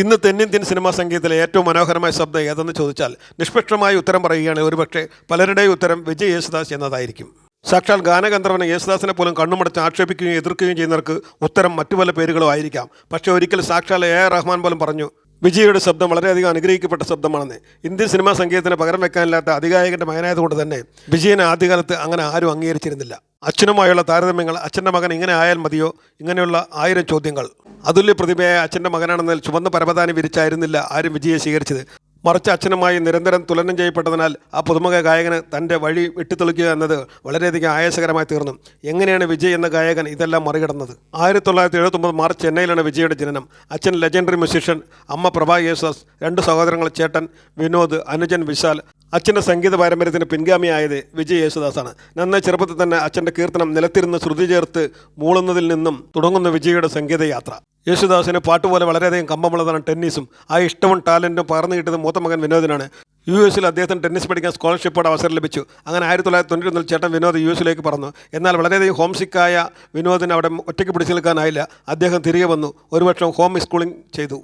ഇന്ന് തെന്നിന്ത്യൻ സിനിമാ സംഗീതത്തിലെ ഏറ്റവും മനോഹരമായ ശബ്ദം ഏതെന്ന് ചോദിച്ചാൽ നിഷ്പക്ഷമായി ഉത്തരം പറയുകയാണ് ഒരുപക്ഷെ പലരുടെയും ഉത്തരം വിജയ് യേശുദാസ് എന്നതായിരിക്കും. സാക്ഷാൽ ഗാനഗന്ധർവനെ യേശുദാസിനെ പോലും കണ്ണുമടച്ച് ആക്ഷേപിക്കുകയും എതിർക്കുകയും ചെയ്യുന്നവർക്ക് ഉത്തരം മറ്റു പല പേരുകളും ആയിരിക്കാം. പക്ഷേ ഒരിക്കൽ സാക്ഷാൽ എ ആർ റഹ്മാൻ പോലും പറഞ്ഞു വിജയുടെ ശബ്ദം വളരെയധികം അനുഗ്രഹിക്കപ്പെട്ട ശബ്ദമാണെന്ന്. ഇന്ത്യൻ സിനിമാ സംഗീതത്തിന് പകരം വെക്കാനില്ലാത്ത അതികായകൻ്റെ മകനായതുകൊണ്ട് തന്നെ വിജയനെ ആദ്യകാലത്ത് അങ്ങനെ ആരും അംഗീകരിച്ചിരുന്നില്ല. അച്ഛനുമായുള്ള താരതമ്യങ്ങൾ, അച്ഛൻ്റെ മകൻ ഇങ്ങനെ ആയാൽ മതിയോ, ഇങ്ങനെയുള്ള 1000 ചോദ്യങ്ങൾ. അതുല്യ പ്രതിഭയായ അച്ഛൻ്റെ മകനാണെന്നതിൽ ചുവന്ന പരവതാനി വിരിച്ചായിരുന്നില്ല ആരും വിജയെ സ്വീകരിച്ചത്. മറിച്ച് അച്ഛനുമായി നിരന്തരം തുലനം ചെയ്യപ്പെട്ടതിനാൽ ആ പുതുമുഖ ഗായകന് തൻ്റെ വഴി വെട്ടിത്തെളിക്കുക എന്നത് വളരെയധികം ആയാസകരമായി തീർന്നു. എങ്ങനെയാണ് വിജയ് എന്ന ഗായകൻ ഇതെല്ലാം മറികടന്നത്? 1979 മാർച്ച് ചെന്നൈയിലാണ് വിജയുടെ ജനനം. അച്ഛൻ ലെജൻഡറി മ്യൂസിഷ്യൻ, അമ്മ പ്രഭാ യേശുദാസ്, 2 സഹോദരങ്ങൾ ചേട്ടൻ വിനോദ്, അനുജൻ വിശാൽ. അച്ഛൻ്റെ സംഗീത പാരമ്പര്യത്തിന് പിൻഗാമിയായത് വിജയ് യേശുദാസാണ്. നന്നായി ചെറുപ്പത്തിൽ തന്നെ അച്ഛൻ്റെ കീർത്തനം നിലത്തിരുന്ന് ശ്രുതി ചേർത്ത് മൂളുന്നതിൽ നിന്നും തുടങ്ങുന്ന വിജയുടെ സംഗീതയാത്ര. യേശുദാസിന് പാട്ടുപോലെ വളരെയധികം കമ്പമുള്ളതാണ് ടെന്നീസും. ആ ഇഷ്ടവും ടാലൻറ്റും പകർന്നു കിട്ടിയത് മൂത്ത മകൻ വിനോദിനാണ്. US അദ്ദേഹത്തിന് ടെന്നീസ് പഠിക്കാൻ സ്കോളർഷിപ്പോടെ അവസരം ലഭിച്ചു. അങ്ങനെ 1991 ചേട്ടൻ വിനോദ് US പറന്നു. എന്നാൽ വളരെയധികം ഹോംസിക്കായ വിനോദിന് അവിടെ ഒറ്റയ്ക്ക് പിടിച്ചു നിൽക്കാനായില്ല. അദ്ദേഹം തിരികെ വന്നു. ഒരു വർഷം ഹോം സ്കൂളിംഗ് ചെയ്തു.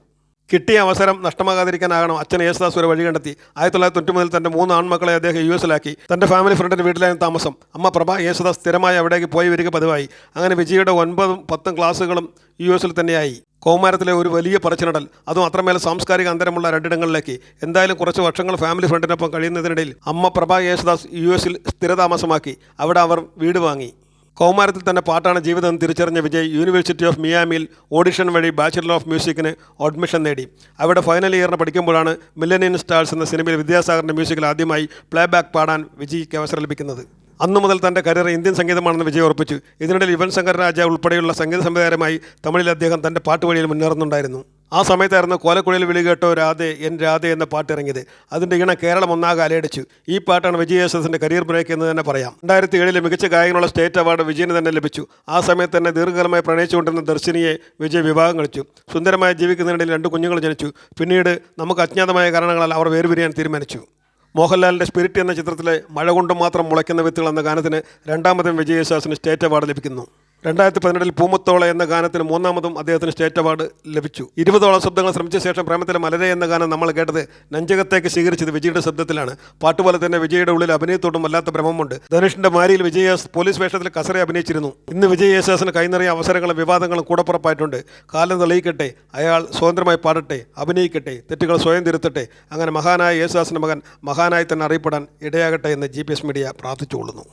കിട്ടിയ അവസരം നഷ്ടമാകാതിരിക്കാനാകണം അച്ഛൻ യേശുദാസ് ഒരു വഴി കണ്ടെത്തി. 1993 തൻ്റെ 3 ആൺമക്കളെ അദ്ദേഹം US തൻ്റെ ഫാമിലി ഫ്രണ്ടിൻ്റെ വീട്ടിലായിരുന്നു താമസം. അമ്മ പ്രഭ യേശുദാസ് സ്ഥിരമായി അവിടേക്ക് പോയി വരിക പതിവായി. അങ്ങനെ വിജയുടെ 9ഉം 10ഉം ക്ലാസ്സുകളും US തന്നെയായി. കൗമാരത്തിലെ ഒരു വലിയ പറിച്ചിടൽ, അതും അത്രമേൽ സാംസ്കാരിക അന്തരമുള്ള 2 ഇടങ്ങളിലേക്ക്. എന്തായാലും കുറച്ച് വർഷങ്ങൾ ഫാമിലി ഫ്രണ്ടിനൊപ്പം കഴിയുന്നതിനിടയിൽ അമ്മ പ്രഭ യേശുദാസ് US സ്ഥിരതാമസമാക്കി. അവിടെ അവർ വീട് വാങ്ങി. കൗമാരത്തിൽ തന്നെ പാട്ടാണ് ജീവിതം തിരിച്ചറിഞ്ഞ വിജയ് യൂണിവേഴ്സിറ്റി ഓഫ് മിയാമിയിൽ ഓഡിഷൻ വഴി ബാച്ചിലർ ഓഫ് മ്യൂസിക്കിന് അഡ്മിഷൻ നേടി. അവിടെ ഫൈനൽ ഇയറിന് പഠിക്കുമ്പോഴാണ് മില്ലനിയൻ സ്റ്റാർസ് എന്ന സിനിമയിൽ വിദ്യാസാഗറിൻ്റെ മ്യൂസിക്കിൽ ആദ്യമായി പ്ലേബാക്ക് പാടാൻ വിജയ്ക്ക് അവസരം ലഭിക്കുന്നത്. അന്നു മുതൽ തൻ്റെ കരിയർ ഇന്ത്യൻ സംഗീതമാണെന്ന് വിജയ് ഉറപ്പിച്ചു. ഇതിനിടയിൽ യുവൻ ശങ്കർ രാജ ഉൾപ്പെടെയുള്ള സംഗീത സംവിധായകരുമായി തമിഴിൽ അദ്ദേഹം തൻ്റെ പാട്ടുവഴിയിൽ മുന്നേറുന്നുണ്ടായിരുന്നു. ആ സമയത്തായിരുന്നു കോലക്കുഴയിൽ വിളി കേട്ടോ രാധേ എൻ രാധേ എന്ന പാട്ട് ഇറങ്ങിയത്. അതിൻ്റെ ഈണം കേരളം ഒന്നാകെ അലയടിച്ചു. ഈ പാട്ടാണ് വിജയ് യേശുദാസിൻ്റെ കരിയർ ബ്രേക്ക് എന്ന് തന്നെ പറയാം. 2007 മികച്ച ഗായകനുള്ള സ്റ്റേറ്റ് അവാർഡ് വിജയന് തന്നെ ലഭിച്ചു. ആ സമയത്ത് തന്നെ ദീർഘകാലമായി പ്രണയിച്ചുകൊണ്ടിരുന്ന ദർശിനിയെ വിജയ് വിവാഹം കഴിച്ചു. സുന്ദരമായി ജീവിക്കുന്നതിനിടയിൽ 2 കുഞ്ഞുങ്ങൾ ജനിച്ചു. പിന്നീട് നമുക്ക് അജ്ഞാതമായ കാരണങ്ങളാൽ അവർ വേർപിരിയാൻ തീരുമാനിച്ചു. മോഹൻലാലിൻ്റെ സ്പിരിറ്റ് എന്ന ചിത്രത്തിലെ മഴ കൊണ്ട് മാത്രം മുളയ്ക്കുന്ന വിത്തുകൾ എന്ന ഗാനത്തിന് 2ാമതും വിജയ് യേശുദാസിന് സ്റ്റേറ്റ് അവാർഡ് ലഭിക്കുന്നു. 2017 പൂമുത്തോള എന്ന ഗാനത്തിന് 3ാമതും അദ്ദേഹത്തിന് സ്റ്റേറ്റ് അവാർഡ് ലഭിച്ചു. 20ഓളം ശബ്ദങ്ങൾ ശ്രമിച്ച ശേഷം പ്രേമത്തിലെ മലരെ എന്ന ഗാനം നമ്മൾ കേട്ടത് നെഞ്ചകത്തേക്ക് സ്വീകരിച്ചത് വിജയുടെ ശബ്ദത്തിലാണ്. പാട്ടുപോലെ തന്നെ വിജയുടെ ഉള്ളിൽ അഭിനയത്തോടും വല്ലാത്ത ഭ്രമമുണ്ട്. ധനുഷിൻ്റെ മാരിയിൽ വിജയ് പോലീസ് വേഷത്തിൽ കസറെ അഭിനയിച്ചിരുന്നു. ഇന്ന് വിജയ് യേശുദാസിന് കൈനിറിയ അവസരങ്ങളും വിവാദങ്ങളും കൂടപ്പുറപ്പായിട്ടുണ്ട്. കാലം തെളിയിക്കട്ടെ, അയാൾ സ്വതന്ത്രമായി പാടട്ടെ, അഭിനയിക്കട്ടെ, തെറ്റുകൾ സ്വയം തിരുത്തട്ടെ. അങ്ങനെ മഹാനായ യേശുദാസിൻ്റെ മകൻ മഹാനായി തന്നെ അറിയപ്പെടാൻ ഇടയാകട്ടെ എന്ന് GPS മീഡിയ പ്രാർത്ഥിച്ചുകൊള്ളുന്നു.